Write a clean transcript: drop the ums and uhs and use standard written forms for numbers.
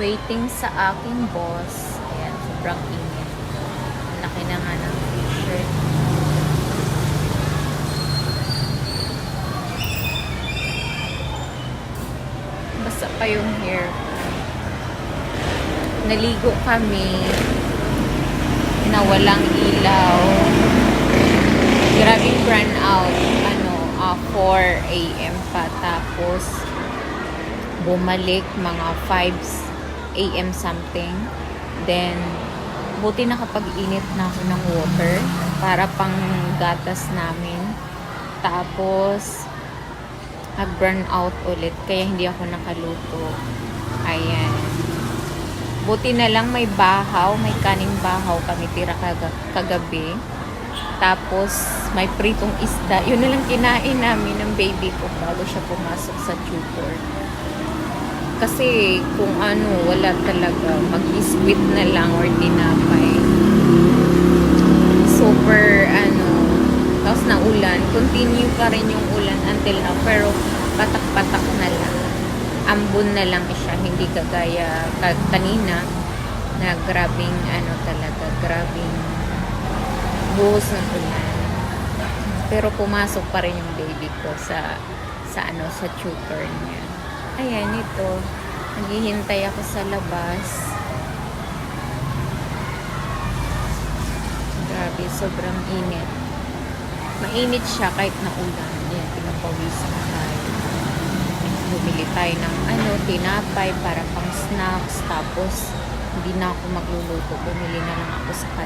waiting sa aking boss. Ayan, sobrang init. Ang laki na nga ng t-shirt. Basta pa yung hair. Naligo kami na walang ilaw. Grabing burn out. 4 a.m. pa. Tapos, bumalik mga 5 a.m. something. Then, buti nakapag-init na ako ng water para pang gatas namin. Tapos, nag-burn out ulit. Kaya hindi ako nakaluto. Ayan. Buti na lang may bahaw. May kaning bahaw kami tira kagabi. Tapos, may pritong isda. Yun na lang kinain namin ng baby ko bago siya pumasok sa tutor. Kasi, kung wala talaga. Mag-biscuit na lang or tinapay. Super, tapos na ulan. Continue pa rin yung ulan until now. Pero, patak-patak na lang. Ambon na lang siya. Hindi kagaya kanina na grabing, talaga, grabing buhos ng ulan. Pero pumasok pa rin yung baby ko sa tutor niya. Ayan, ito. Naghihintay ako sa labas. Grabe, sobrang init. Mainit siya kahit na ulan. Ayan, pinapawisan tayo. Bumili tayo ng tinapay para pang snacks. Tapos, hindi na ako magluluto. Bumili na lang ako sa